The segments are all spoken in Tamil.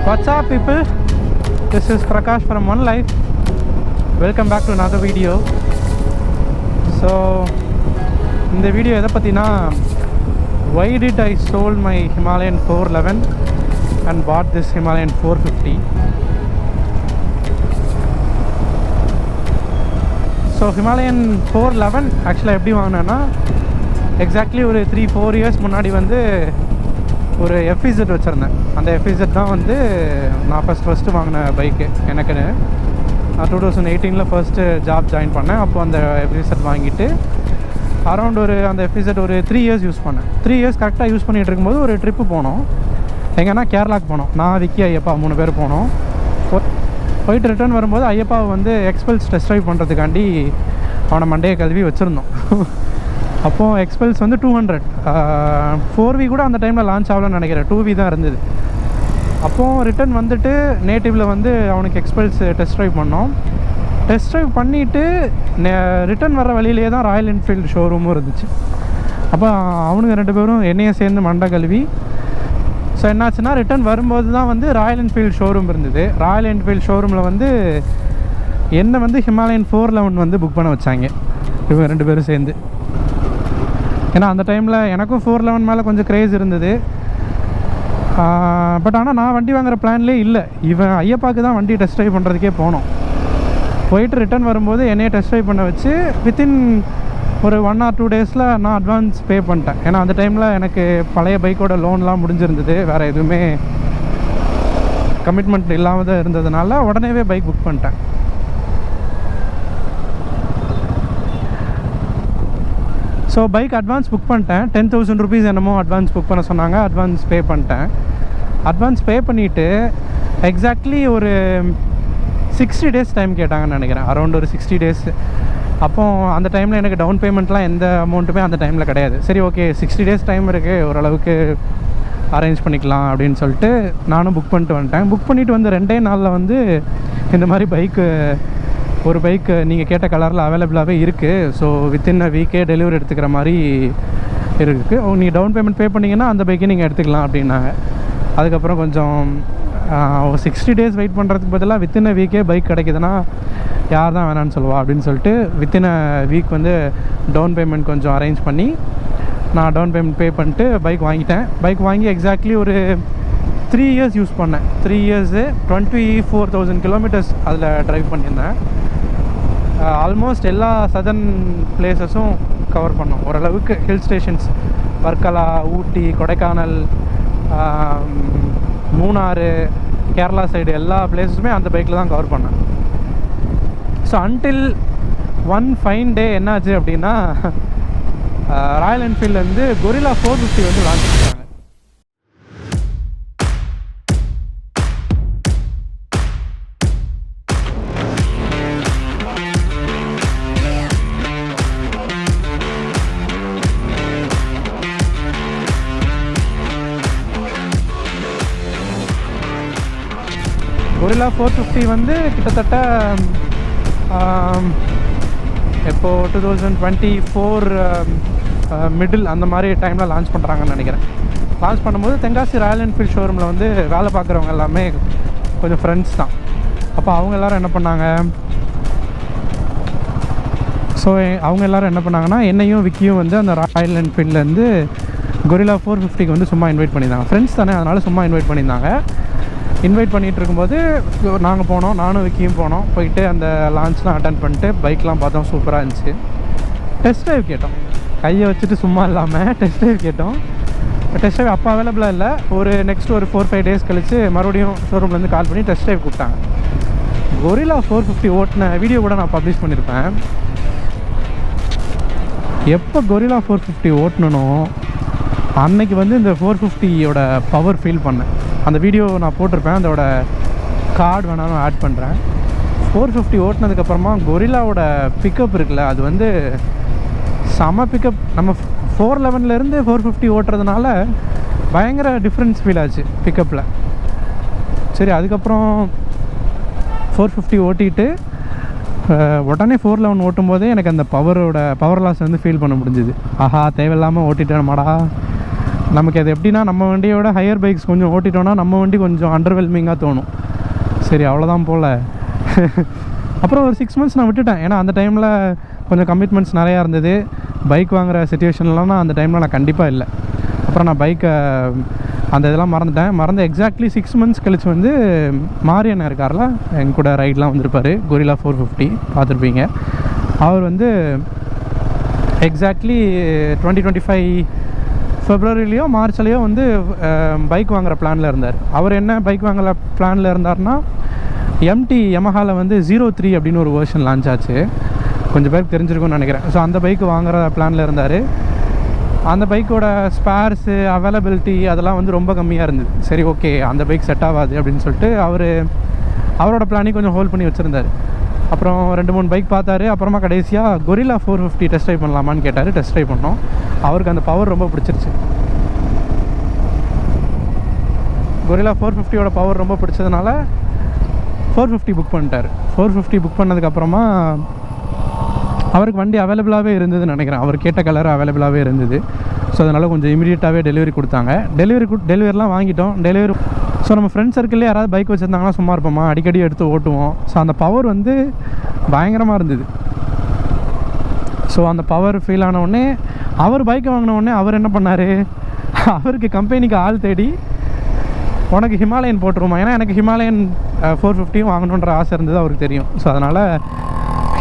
What's up people? This is Prakash from One Life. Welcome back to another video. So in the video எதை பற்றினா why did I sold my Himalayan 411 and bought this Himalayan 450. So Himalayan 411 actually எப்படி வாங்கினேன்னா எக்ஸாக்ட்லி ஒரு 3-4 இயர்ஸ் முன்னாடி வந்து ஒரு FZ வச்சுருந்தேன். அந்த FZ தான் வந்து நான் ஃபஸ்ட்டு வாங்கின பைக்கு எனக்குன்னு. நான் 2018 ஃபர்ஸ்ட்டு ஜாப் ஜாயின் பண்ணேன். அப்போ அந்த FZ வாங்கிட்டு அரௌண்ட் ஒரு அந்த FZ ஒரு 3 இயர்ஸ் யூஸ் பண்ணேன். 3 இயர்ஸ் கரெக்டாக யூஸ் பண்ணிகிட்டு இருக்கும்போது ஒரு ட்ரிப்பு போனோம். எங்கன்னா கேரளாவுக்கு போனோம். நான் விக்கி ஐயப்பா 3 பேர் போனோம். போயிட்டு ரிட்டர்ன் வரும்போது ஐயப்பாவை வந்து எக்ஸ்பல்ஸ் டெஸ்ட் ட்ரைவ் பண்ணுறதுக்காண்டி அவனை மண்டையை கழுவி வச்சுருந்தோம். அப்போது எக்ஸ்பல்ஸ் வந்து 200 4V கூட அந்த டைமில் லான்ச் ஆகலன்னு நினைக்கிறேன். 2V தான் இருந்தது. அப்போது ரிட்டன் வந்துட்டு நேட்டிவில் வந்து அவனுக்கு எக்ஸ்பல்ஸ் டெஸ்ட் ட்ரைவ் பண்ணோம். டெஸ்ட் ட்ரைவ் பண்ணிவிட்டு ரிட்டன் வர வழியிலே தான் ராயல் என்ஃபீல்டு ஷோரூமும் இருந்துச்சு. அப்போ அவனுங்க 2 பேரும் என்னையை சேர்ந்து மண்டை கழுவி ஸோ என்னாச்சுன்னா ரிட்டன் வரும்போது தான் வந்து ராயல் என்ஃபீல்டு ஷோரூம் இருந்தது. ராயல் என்ஃபீல்டு ஷோரூமில் வந்து என்னை வந்து ஹிமாலயன் 411 வந்து புக் பண்ண வச்சாங்க இவங்க 2 பேரும் சேர்ந்து. ஏன்னா அந்த டைமில் எனக்கும் 411 மேலே கொஞ்சம் க்ரேஸ் இருந்தது. பட் ஆனால் நான் வண்டி வாங்குகிற பிளான்லேயே இல்லை. இவன் ஐயப்பாவுக்கு தான் வண்டி டெஸ்ட் ட்ரைவ் பண்ணுறதுக்கே போனோம். போயிட்டு ரிட்டன் வரும்போது என்னையை டெஸ்ட் ட்ரைவ் பண்ண வச்சு வித்தின் ஒரு 1 or 2 டேஸில் நான் அட்வான்ஸ் பே பண்ணிட்டேன். ஏன்னா அந்த டைமில் எனக்கு பழைய பைக்கோட லோன்லாம் முடிஞ்சிருந்தது. வேறு எதுவுமே கமிட்மெண்ட் இல்லாமல் தான் இருந்ததுனால உடனேவே பைக் புக் பண்ணிட்டேன். ஸோ பைக் அட்வான்ஸ் புக் பண்ணிட்டேன். 10,000 rupees என்னமோ அட்வான்ஸ் புக் பண்ண சொன்னாங்க. அட்வான்ஸ் பே பண்ணிட்டேன். அட்வான்ஸ் பே பண்ணிவிட்டு எக்ஸாக்ட்லி ஒரு 60 days டைம் கேட்டாங்கன்னு நினைக்கிறேன். அரௌண்ட் ஒரு 60 days. அப்போது அந்த டைமில் எனக்கு டவுன் பேமெண்ட்லாம் எந்த அமௌண்ட்டுமே அந்த டைமில் கிடையாது. சரி ஓகே 60 days டைம் இருக்குது, ஓரளவுக்கு அரேஞ்ச் பண்ணிக்கலாம் அப்படின்னு சொல்லிட்டு நானும் புக் பண்ணிட்டு வந்துட்டேன். புக் பண்ணிவிட்டு வந்து 2 நாளில் வந்து இந்த மாதிரி ஒரு பைக்கு நீங்கள் கேட்ட கலரில் அவைலபிளாகவே இருக்குது. ஸோ வித்தின் வீக்கே டெலிவரி எடுத்துக்கிற மாதிரி இருக்குது. நீங்கள் டவுன் பேமெண்ட் பே பண்ணிங்கன்னா அந்த பைக்கே நீங்கள் எடுத்துக்கலாம் அப்படின்னாங்க. அதுக்கப்புறம் கொஞ்சம் 60 days வெயிட் பண்ணுறதுக்கு பதிலாக வித்தின் வீக்கே பைக் கிடைக்குதுன்னா யார் தான் வேணான்னு சொல்லுவா அப்படின்னு சொல்லிட்டு வித்தின் வீக் வந்து டவுன் பேமெண்ட் கொஞ்சம் அரேஞ்ச் பண்ணி நான் டவுன் பேமெண்ட் பே பண்ணிட்டு பைக் வாங்கிட்டேன். பைக் வாங்கி எக்ஸாக்ட்லி ஒரு 3 இயர்ஸ் யூஸ் பண்ணேன். 3 இயர்ஸு 24,000 kilometers அதில் ட்ரைவ் பண்ணியிருந்தேன். ஆல்மோஸ்ட் எல்லா சதர்ன் பிளேஸஸும் கவர் பண்ணோம். ஓரளவுக்கு ஹில் ஸ்டேஷன்ஸ் வர்க்கலா, ஊட்டி, கொடைக்கானல், மூணாறு, கேரளா சைடு எல்லா பிளேஸஸுமே அந்த பைக்கில் தான் கவர் பண்ணேன். So until one fine day என்னாச்சு அப்படின்னா ராயல் என்ஃபீல்டு வந்து கொரில்லா 450 வந்து லான்ச் பண்ணிட்டாங்க. கொரில்லா 450 வந்து கிட்டத்தட்ட எப்போது 2024 மிடில் அந்த மாதிரி டைமில் லான்ச் பண்ணுறாங்கன்னு நினைக்கிறேன். லான்ச் பண்ணும்போது தென்காசி ராயல் என்ஃபீல்டு ஷோரூமில் வந்து வேலை பார்க்குறவங்க எல்லாமே கொஞ்சம் ஃப்ரெண்ட்ஸ் தான். அப்போ அவங்க எல்லோரும் என்ன பண்ணாங்க, ஸோ அவங்க எல்லோரும் என்ன பண்ணாங்கன்னா என்னையும் விக்கியும் வந்து அந்த ராயல் என்ஃபீல்ட்லேருந்து கொரில்லா 450க்கு வந்து சும்மா இன்வைட் பண்ணியிருந்தாங்க. ஃப்ரெண்ட்ஸ் தானே, அதனால் சும்மா இன்வைட் பண்ணியிருந்தாங்க. இன்வைட் பண்ணிகிட்டு இருக்கும்போது நாங்கள் போனோம், நானும் விக்கியும் போனோம். போயிட்டு அந்த லான்ச்லாம் அட்டன் பண்ணிட்டு பைக்லாம் பார்த்தோம், சூப்பராக இருந்துச்சு. டெஸ்ட் ட்ரைவ் கேட்டோம், கையை வச்சுட்டு சும்மா இல்லாமல் டெஸ்ட் ட்ரைவ் கேட்டோம். டெஸ்ட் ட்ரைவ் அப்போ அவைலபிளாக இல்லை. ஒரு நெக்ஸ்ட் ஒரு 4-5 days கழித்து மறுபடியும் ஷோரூம்லேருந்து கால் பண்ணி டெஸ்ட் ட்ரைவ் கூப்பிட்டாங்க. கொரில்லா 450 ஓட்டின வீடியோ கூட நான் பப்ளிஷ் பண்ணியிருப்பேன். எப்போ கொரில்லா 450 ஓட்டணுனோ அன்னைக்கு வந்து இந்த 450யோட பவர் ஃபீல் பண்ணேன். அந்த வீடியோ நான் போட்டிருப்பேன், அதோட கார்டு வேணாலும் ஆட் பண்ணுறேன். 450 ஓட்டினதுக்கப்புறமா கொரில்லாவோட பிக்கப் இருக்குல்ல, அது வந்து செம பிக்கப். நம்ம 411லேருந்து 450 ஓட்டுறதுனால பயங்கர டிஃப்ரென்ஸ் ஃபீல் ஆச்சு பிக்கப்பில். சரி அதுக்கப்புறம் 450 ஓட்டிட்டு உடனே 411 ஓட்டும் போதே எனக்கு அந்த பவர் லாஸ் வந்து ஃபீல் பண்ண முடிஞ்சுது. ஆஹா தேவையில்லாமல் ஓட்டிட்டேன் மாடா நமக்கு அது எப்படின்னா நம்ம வண்டியோட ஹையர் பைக்ஸ் கொஞ்சம் ஓட்டிட்டோன்னா நம்ம வண்டி கொஞ்சம் அண்டர்வெல்மிங்காக தோணும். சரி அவ்வளோதான் போல். அப்புறம் ஒரு 6 months நான் விட்டுட்டேன். ஏன்னா அந்த டைமில் கொஞ்சம் கமிட்மெண்ட்ஸ் நிறையா இருந்தது. பைக் வாங்குகிற சிச்சுவேஷன்லாம் அந்த டைமில் நான் கண்டிப்பாக இல்லை. அப்புறம் நான் பைக்கை அந்த இதெல்லாம் மறந்து எக்ஸாக்ட்லி 6 months கழிச்சு வந்து மாரியண்ணன் இருக்கார்ல, என் கூட ரைட்லாம் வந்திருப்பார், கொரில்லா 450 பார்த்துருப்பீங்க. அவர் வந்து எக்ஸாக்ட்லி 2025 ஃபெப்ரவரிலேயோ மார்ச்லேயோ வந்து பைக் வாங்குகிற பிளானில் இருந்தார். அவர் என்ன பைக் வாங்குகிற பிளானில் இருந்தார்னா, எம்டி யமஹாவில் வந்து 03 அப்படின்னு ஒரு வெர்ஷன் லான்ச் ஆச்சு, கொஞ்சம் பேருக்கு தெரிஞ்சிருக்கும்னு நினைக்கிறேன். ஸோ அந்த பைக்கு வாங்குகிற பிளானில் இருந்தார். அந்த பைக்கோட ஸ்பேர்ஸு அவைலபிலிட்டி அதெல்லாம் வந்து ரொம்ப கம்மியாக இருந்தது. சரி ஓகே அந்த பைக் செட் ஆகாது அப்படின்னு சொல்லிட்டு அவரோட பிளானையும் கொஞ்சம் ஹோல்ட் பண்ணி வச்சுருந்தார். அப்புறம் 2-3 பைக் பார்த்தாரு. அப்புறமா கடைசியாக கொரில்லா 450 டெஸ்ட் ட்ரைவ் பண்ணலாமான்னு கேட்டார். டெஸ்ட் ட்ரைவ் பண்ணோம். அவருக்கு அந்த பவர் ரொம்ப பிடிச்சிருச்சு. கொரில்லா 450யோட பவர் ரொம்ப பிடிச்சதுனால 450 புக் பண்ணிட்டார். 450 புக் பண்ணதுக்கப்புறமா அவருக்கு வண்டி அவைலபிளாகவே இருந்ததுன்னு நினைக்கிறேன். அவர் கேட்ட கலர் அவைலபிளாகவே இருந்தது. ஸோ அதனால் கொஞ்சம் இமீடியட்டாகவே டெலிவரி கொடுத்தாங்க. டெலிவரிலாம் வாங்கிட்டோம். ஸோ நம்ம ஃப்ரெண்ட்ஸ் சர்க்கிள்லேயே யாராவது பைக் வச்சுருந்தாங்கன்னா சும்மா இருப்போமா, அடிக்கடி எடுத்து ஓட்டுவோம். ஸோ அந்த பவர் வந்து பயங்கரமாக இருந்தது. ஸோ அந்த பவர் ஃபீல் ஆனவுடனே அவர் பைக்கை வாங்கினவுடனே அவர் என்ன பண்ணார், அவருக்கு கம்பெனிக்கு ஆள் தேடி உனக்கு ஹிமாலயன் போட்டுருமா, ஏன்னா எனக்கு ஹிமாலயன் 450 வாங்கணுன்ற ஆசை இருந்தது அவருக்கு தெரியும். ஸோ அதனால்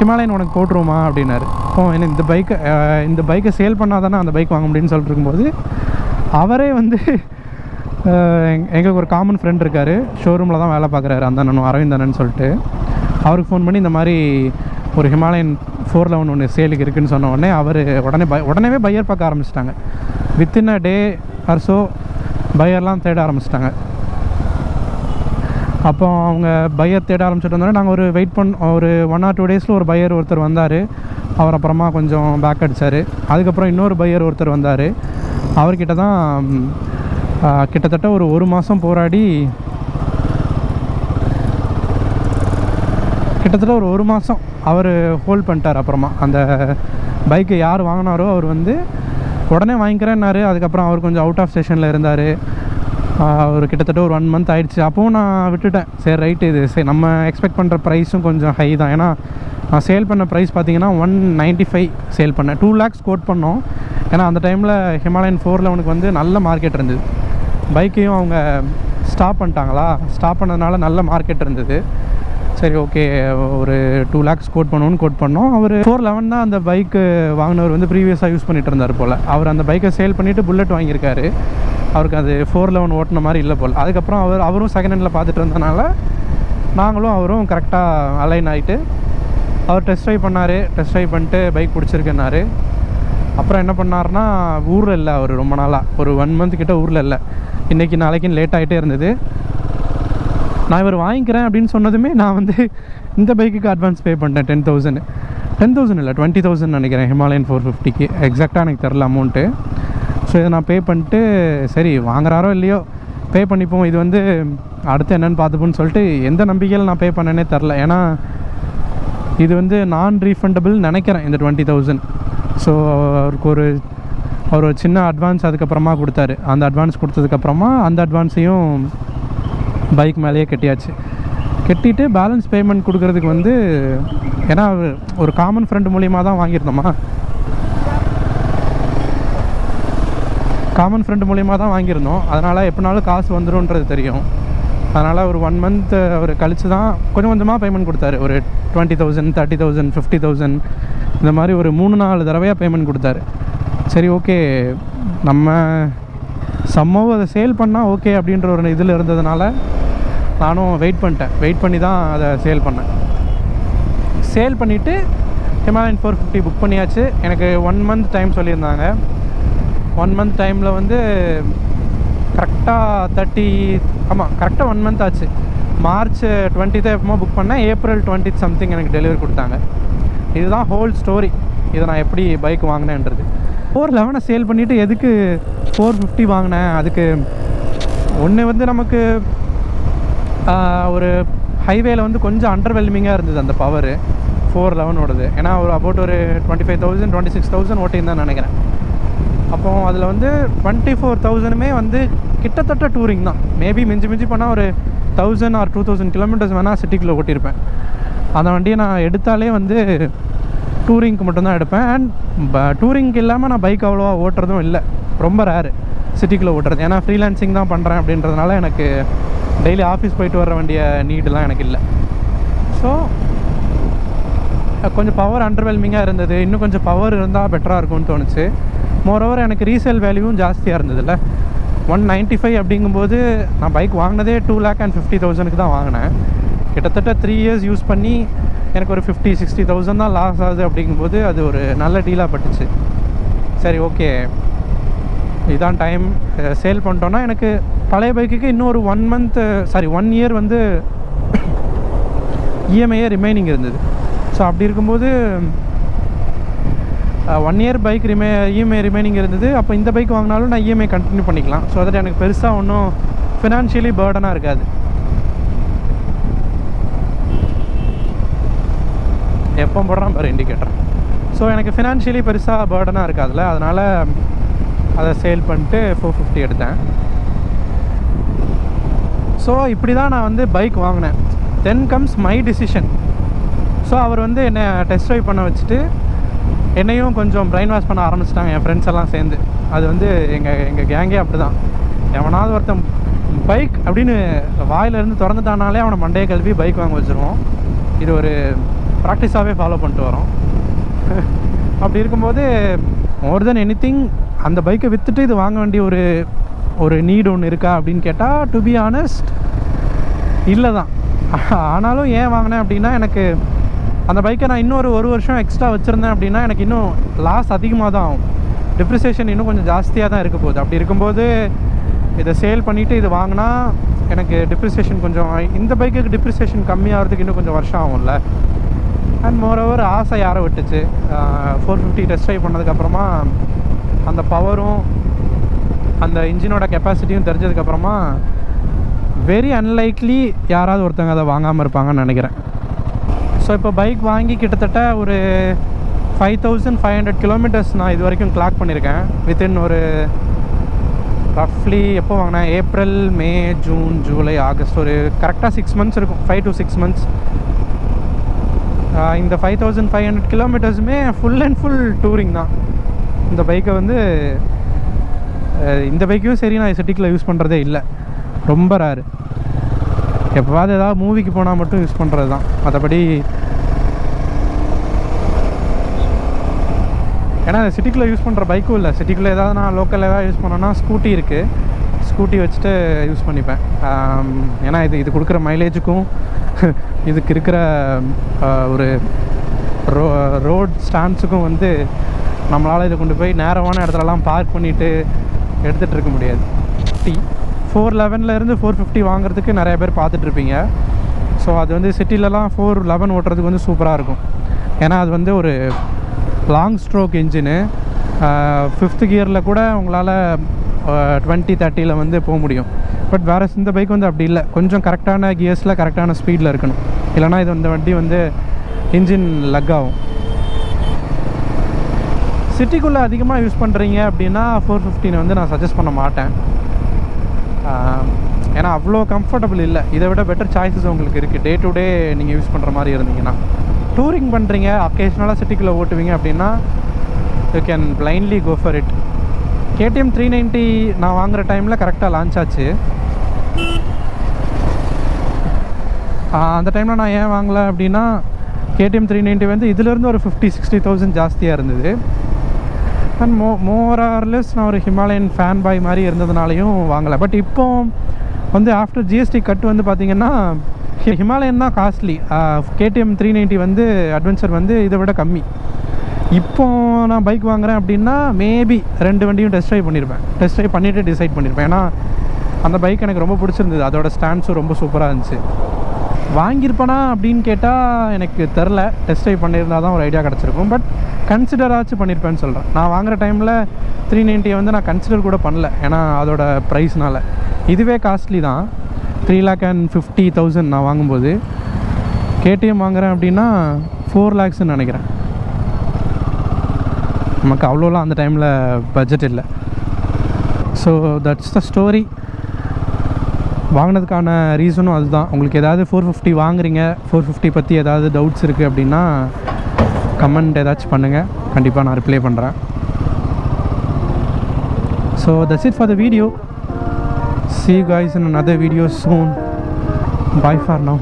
ஹிமாலயன் உனக்கு போட்டுருமா அப்படின்னாரு. இப்போ என்ன இந்த பைக்கை சேல் பண்ணால் தானே அந்த பைக் வாங்க முடியும்னு சொல்லிட்டு இருக்கும்போது அவரே வந்து எங்களுக்கு ஒரு காமன் ஃப்ரெண்ட் இருக்கார், ஷோரூமில் தான் வேலை பார்க்குறாரு, அந்த அண்ணனும் அரவிந்த் அண்ணன் சொல்லிட்டு. அவருக்கு ஃபோன் பண்ணி இந்த மாதிரி ஒரு ஹிமாலயன் 411 ஒன்று சேலுக்கு இருக்குதுன்னு சொன்ன உடனே அவர் உடனே பையர் பார்க்க ஆரம்பிச்சிட்டாங்க. Within a day or so பையர்லாம் தேட ஆரம்பிச்சிட்டாங்க. அப்போ அவங்க பையர் தேட ஆரம்பிச்சுட்டு வந்தோடனே நாங்கள் ஒரு 1 or 2 days ஒரு பையர் ஒருத்தர் வந்தார். அவர் அப்புறமா கொஞ்சம் பேக் அடித்தார். அதுக்கப்புறம் இன்னொரு பையர் ஒருத்தர் வந்தார். அவர்கிட்ட தான் கிட்டத்தட்ட ஒரு மாதம் போராடி கிட்டத்தட்ட ஒரு மாதம் அவர் ஹோல்ட் பண்ணிட்டார். அப்புறமா அந்த பைக்கை யார் வாங்கினாரோ அவர் வந்து உடனே வாங்கிக்கிறேன்னாரு. அதுக்கப்புறம் அவர் கொஞ்சம் அவுட் ஆஃப் ஸ்டேஷனில் இருந்தார். அவர் கிட்டத்தட்ட ஒரு 1 month ஆகிடுச்சு. அப்போவும் நான் விட்டுட்டேன். சரி ரைட்டு, இது சரி நம்ம எக்ஸ்பெக்ட் பண்ணுற ப்ரைஸும் கொஞ்சம் ஹை தான். ஏன்னா நான் சேல் பண்ண ப்ரைஸ் பார்த்திங்கன்னா 195 சேல் பண்ணேன். 2 lakhs கோட் பண்ணோம். ஏன்னா அந்த டைமில் ஹிமாலயன் 411 வந்து நல்ல மார்க்கெட் இருந்தது. பைக்கையும் அவங்க ஸ்டாப் பண்ணிட்டாங்களா, பண்ணதுனால நல்ல மார்க்கெட் இருந்தது. சரி ஓகே ஒரு 2 lakhs கோட் பண்ணோம். அவர் 411 தான் அந்த பைக்கு வாங்கினவர் வந்து ப்ரீவியஸாக யூஸ் பண்ணிகிட்டு இருந்தார் போல். அவர் அந்த பைக்கை சேல் பண்ணிவிட்டு புல்லட் வாங்கியிருக்காரு. அவருக்கு அது 411 ஓட்டின மாதிரி இல்லை போல். அதுக்கப்புறம் அவரும் செகண்ட் ஹேண்டில் பார்த்துட்டு இருந்தனால நாங்களும் அவரும் கரெக்டாக அலைன் ஆகிட்டு அவர் டெஸ்ட் ட்ரைவ் பண்ணார். டெஸ்ட் ட்ரைவ் பண்ணிட்டு பைக் பிடிச்சிருக்குன்னாரு. அப்புறம் என்ன பண்ணார்னா, ஊரில் இல்லை அவர் ரொம்ப நாளாக, ஒரு 1 month கிட்ட ஊரில் இல்லை. இன்றைக்கி நாளைக்குன்னு லேட் ஆகிட்டே இருந்தது. நான் இவர் வாங்கிக்கிறேன் அப்படின்னு சொன்னதுமே நான் வந்து இந்த பைக்குக்கு அட்வான்ஸ் பே பண்ணிட்டேன். 10,000 இல்லை 20,000 நினைக்கிறேன் ஹிமாலயன் 450க்கு. எக்ஸாக்டாக எனக்கு தெரில அமௌண்ட்டு. ஸோ இதை நான் பே பண்ணிட்டு சரி வாங்குறாரோ இல்லையோ பே பண்ணிப்போம், இது வந்து அடுத்து என்னென்னு பார்த்துப்போன்னு சொல்லிட்டு எந்த நம்பிக்கையில் நான் பே பண்ணேனே தெரில. ஏன்னா இது வந்து நான் ரீஃபண்டபிள் நினைக்கிறேன் இந்த 20,000. ஸோ அவருக்கு ஒரு சின்ன அட்வான்ஸ் அதுக்கப்புறமா கொடுத்தாரு. அந்த அட்வான்ஸ் கொடுத்ததுக்கப்புறமா அந்த அட்வான்ஸையும் பைக் மேலேயே கட்டிட்டு பேலன்ஸ் பேமெண்ட் கொடுக்கறதுக்கு வந்து, ஏன்னா ஒரு காமன் ஃப்ரெண்டு மூலியமாக தான் வாங்கியிருந்தோம். அதனால் எப்படினாலும் காசு வந்துடும்ன்றது தெரியும். அதனால் ஒரு 1 month அவர் கழித்து தான் கொஞ்சம் கொஞ்சமாக பேமெண்ட் கொடுத்தாரு. ஒரு 20,000 30,000 50,000 இந்த மாதிரி ஒரு 3-4 தடவையாக பேமெண்ட் கொடுத்தாரு. சரி ஓகே நம்ம சம்மவ் அதை சேல் பண்ணால் ஓகே அப்படின்ற ஒரு இதில் இருந்ததுனால நானும் வெயிட் பண்ணி தான் அதை சேல் பண்ணேன். சேல் பண்ணிவிட்டு ஹிமாலயன் 450 புக் பண்ணியாச்சு. எனக்கு 1 month டைம் சொல்லியிருந்தாங்க. 1 month டைமில் வந்து கரெக்டாக 1 month ஆச்சு. மார்ச் 20th எப்போ புக் பண்ணேன், ஏப்ரல் 20th சம்திங் எனக்கு டெலிவரி கொடுத்தாங்க. இதுதான் ஹோல் ஸ்டோரி. இதை நான் எப்படி பைக் வாங்கினேன்றது. 411 சேல் பண்ணிவிட்டு எதுக்கு 450 வாங்கினேன், அதுக்கு ஒன்று வந்து நமக்கு ஒரு ஹைவேல வந்து கொஞ்சம் அண்டர்வெல்மிங்காக இருந்தது அந்த பவர் 411ஓடது. ஏன்னா ஒரு அபவுட் ஒரு 25,000 26,000 ஓட்டியிருந்தேன் நினைக்கிறேன். அப்போது அதில் வந்து 24,000 வந்து கிட்டத்தட்ட டூரிங் தான். மேபி மிஞ்சி பண்ணால் ஒரு 1000 or 2000 கிலோமீட்டர்ஸ் வேணால் சிட்டிக்குள்ளே ஓட்டியிருப்பேன். அந்த வண்டியை நான் எடுத்தாலே வந்து டூரிங்க்கு மட்டும்தான் எடுப்பேன். அண்ட் டூரிங்க்கு இல்லாமல் நான் பைக் அவ்வளோவா ஓட்டுறதும் இல்லை, ரொம்ப ரேரு சிட்டிக்குள்ளே ஓட்டுறது. ஏன்னா ஃப்ரீலான்சிங் தான் பண்ணுறேன் அப்படின்றதுனால எனக்கு டெய்லி ஆஃபீஸ் போயிட்டு வர வேண்டிய நீடெலாம் எனக்கு இல்லை. ஸோ கொஞ்சம் பவர் அண்டர்வெல்மிங்காக இருந்தது. இன்னும் கொஞ்சம் பவர் இருந்தால் பெட்டராக இருக்கும்னு தோணுச்சு. மோரோவர் எனக்கு ரீசேல் வேல்யூவும் ஜாஸ்தியாக இருந்ததில்ல. 195 அப்படிங்கும்போது நான் பைக் வாங்கினதே 2,50,000 தான் வாங்கினேன். கிட்டத்தட்ட 3 years யூஸ் பண்ணி எனக்கு ஒரு 50-60,000 தான் லாஸ் ஆகுது. அப்படிங்கும்போது அது ஒரு நல்ல டீலாக பட்டுச்சு. சரி, ஓகே, இதுதான் டைம், சேல் பண்ணிட்டோன்னா எனக்கு பழைய பைக்குக்கு இன்னும் ஒரு 1 year வந்து இஎம்ஐயே ரிமைனிங் இருந்தது. ஸோ அப்படி இருக்கும்போது 1 year பைக் இஎம்ஐ ரிமைனிங் இருந்தது. அப்போ இந்த பைக் வாங்கினாலும் நான் இஎம்ஐ கண்டினியூ பண்ணிக்கலாம். ஸோ அதில் எனக்கு பெருசாக ஒன்றும் ஃபினான்ஷியலி பேர்டனாக இருக்காது. எப்போ போடுறான் பாரு இண்டிகேட்டர். ஸோ எனக்கு ஃபினான்ஷியலி பெருசாக பேர்டனாக இருக்காதுல்ல, அதனால் அதை சேல் பண்ணிட்டு 450 எடுத்தேன். ஸோ இப்படி தான் நான் வந்து பைக் வாங்கினேன். Then comes my decision. So அவர் வந்து என்னை டெஸ்ட் ட்ரைவ் பண்ண வச்சுட்டு என்னையும் கொஞ்சம் பிரெயின் வாஷ் பண்ண ஆரம்பிச்சிட்டாங்க, என் ஃப்ரெண்ட்ஸ் எல்லாம் சேர்ந்து. அது வந்து எங்கள் கேங்கே அப்படி தான். எவனாவது ஒருத்தன் பைக் அப்படின்னு வாயிலிருந்து திறந்துட்டானாலே அவனை மண்டையை கழுவி பைக் வாங்க வச்சுருவோம். இது ஒரு ப்ராக்டிஸாகவே ஃபாலோ பண்ணிட்டு வரோம். அப்படி இருக்கும்போது மோர் தென் எனிதிங் அந்த பைக்கை விற்றுட்டு இது வாங்க வேண்டிய ஒரு நீடு ஒன்று இருக்கா அப்படின்னு கேட்டால், டு பி ஆனஸ்ட் இல்லை தான். ஆனாலும் ஏன் வாங்கினேன் அப்படின்னா, எனக்கு அந்த பைக்கை நான் இன்னொரு 1 வருஷம் எக்ஸ்ட்ரா வச்சுருந்தேன் அப்படின்னா எனக்கு இன்னும் லாஸ் அதிகமாக தான் ஆகும். டிப்ரிசியேஷன் இன்னும் கொஞ்சம் ஜாஸ்தியாக தான் இருக்க போகுது. அப்படி இருக்கும்போது இதை சேல் பண்ணிவிட்டு இது வாங்கினா எனக்கு டிப்ரிசியேஷன் கொஞ்சம், இந்த பைக்குக்கு டிப்ரிசியேஷன் கம்மியாகிறதுக்கு இன்னும் கொஞ்சம் வருஷம் ஆகும்ல. அண்ட் மோரோவர் ஆசை யாரை விட்டுச்சு. 450 டெஸ்ட் ட்ரைவ் பண்ணதுக்கப்புறமா அந்த பவரும் அந்த இன்ஜினோட கெப்பாசிட்டியும் தெரிஞ்சதுக்கப்புறமா வெரி அன்லைக்லி யாராவது ஒருத்தவங்க அதை வாங்காமல் இருப்பாங்கன்னு நினைக்கிறேன். ஸோ இப்போ பைக் வாங்கி கிட்டத்தட்ட ஒரு 5,500 கிலோமீட்டர்ஸ் நான் இது வரைக்கும் கிளாக் பண்ணியிருக்கேன். வித்தின் ஒரு ரஃப்லி எப்போ வாங்கினேன், ஏப்ரல், மே, ஜூன், ஜூலை, ஆகஸ்ட், ஒரு கரெக்டாக 6 months இருக்கும், 5 to 6 months. இந்த 5,500 கிலோமீட்டர்ஸுமே ஃபுல் அண்ட் ஃபுல் டூரிங் தான். இந்த பைக்கை வந்து இந்த பைக்கையும் சரி நான் சிட்டிக்குள்ளே யூஸ் பண்ணுறதே இல்லை, ரொம்ப ரேரு. எப்போவாது ஏதாவது மூவிக்கு போனால் மட்டும் யூஸ் பண்ணுறது தான். மற்றபடி ஏன்னா சிட்டிக்குள்ளே யூஸ் பண்ணுற பைக்கும் இல்லை. சிட்டிக்குள்ளே ஏதாவது நான் லோக்கலில் ஏதாவது யூஸ் பண்ணேன்னா ஸ்கூட்டி இருக்குது, ஸ்கூட்டி வச்சுட்டு யூஸ் பண்ணிப்பேன். ஏன்னா இது கொடுக்குற மைலேஜுக்கும் இதுக்கு இருக்கிற ஒரு ரோட் ஸ்டாண்ட்ஸுக்கும் வந்து நம்மளால் இதை கொண்டு போய் நேரமான இடத்துலலாம் பார்க் பண்ணிவிட்டு எடுத்துகிட்டு இருக்க முடியாது. 411 450 வாங்குறதுக்கு நிறைய பேர் பார்த்துட்ருப்பீங்க. ஸோ அது வந்து சிட்டிலலாம் 411 ஓட்டுறதுக்கு வந்து சூப்பராக இருக்கும். ஏன்னா அது வந்து ஒரு லாங் ஸ்ட்ரோக் இன்ஜினு. 5th கியரில் கூட உங்களால் 20-30 வந்து போக முடியும். பட் வேறு இந்த பைக் வந்து அப்படி இல்லை. கொஞ்சம் கரெக்டான கியர்ஸில் கரெக்டான ஸ்பீடில் இருக்கணும், இல்லைனா இது இந்த வண்டி வந்து இன்ஜின் லக் ஆகும். சிட்டிக்குள்ளே அதிகமாக யூஸ் பண்ணுறீங்க அப்படின்னா 450 வந்து நான் சஜஸ்ட் பண்ண மாட்டேன். ஏன்னா அவ்வளோ கம்ஃபர்டபுள் இல்லை. இதை விட பெட்டர் சாய்ஸஸ் உங்களுக்கு இருக்குது டே டு டே நீங்கள் யூஸ் பண்ணுற மாதிரி இருந்தீங்கன்னா. டூரிங் பண்ணுறீங்க, அக்கேஷ்னலாக சிட்டிக்குள்ளே ஓட்டுவீங்க அப்படின்னா you can blindly go for it. KTM 390 நான் வாங்குகிற டைமில் கரெக்டாக லான்ச் ஆச்சு. அந்த டைமில் நான் ஏன் வாங்கலை அப்படின்னா, KTM 390 வந்து இதிலேருந்து ஒரு 50-60,000 ஜாஸ்தியாக இருந்தது. அண்ட் மோர் ஆர் லெஸ் நான் ஒரு ஹிமாலயன் ஃபேன் பாய் மாதிரி இருந்ததுனாலையும் வாங்கலை. பட் இப்போ வந்து ஆஃப்டர் GST கட் வந்து பார்த்திங்கன்னா ஹிமாலயன் தான் காஸ்ட்லி. KTM 390 வந்து அட்வென்ச்சர் வந்து இதை விட கம்மி. இப்போ நான் பைக் வாங்குகிறேன் அப்படின்னா மேபி 2 வண்டியும் டெஸ்ட் ட்ரைவ் பண்ணியிருப்பேன். டெஸ்ட் ட்ரைவ் பண்ணிவிட்டு டிசைட் பண்ணியிருப்பேன். ஏன்னா அந்த பைக் எனக்கு ரொம்ப பிடிச்சிருந்தது, அதோட ஸ்டாண்ட்ஸும் ரொம்ப சூப்பராக இருந்துச்சு. வாங்கியிருப்பேனா அப்படின்னு கேட்டால் எனக்கு தெரில. டெஸ்ட் ட்ரைவ் பண்ணியிருந்தால் தான் ஒரு ஐடியா கிடச்சிருக்கும். பட் கன்சிடராச்சும் பண்ணியிருப்பேன்னு சொல்கிறேன். நான் வாங்குகிற டைமில் 390 வந்து நான் கன்சிடர் கூட பண்ணல, ஏன்னா அதோட ப்ரைஸ்னால். இதுவே காஸ்ட்லி தான், 3,50,000 நான் வாங்கும்போது. KTM வாங்குகிறேன் அப்படின்னா 4 lakhsன்னு நினைக்கிறேன். நமக்கு அவ்வளோலாம் அந்த டைமில் பட்ஜெட் இல்லை. So that's the story. வாங்கினதுக்கான ரீசனும் அதுதான். உங்களுக்கு ஏதாவது 450 வாங்குறீங்க, 450 பற்றி ஏதாவது டவுட்ஸ் இருக்குது அப்படின்னா கமெண்ட் ஏதாச்சும் பண்ணுங்கள், கண்டிப்பாக நான் ரிப்ளை பண்ணுறேன். So that's it for the video. See you guys in another video soon. Bye for now.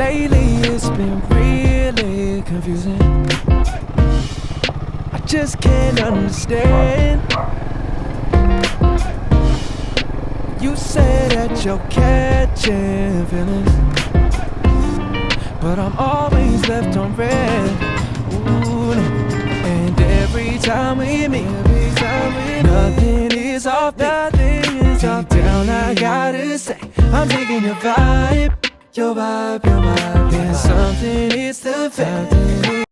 Lately it's been really confusing. I just can't understand. You say that you're catching feelings, but I'm always left on red. Ooh, no. And every time we meet, nothing is off, nothing is off. Deep down I gotta say, I'm digging your vibe, your vibe, your vibe. Yeah, something is the fact.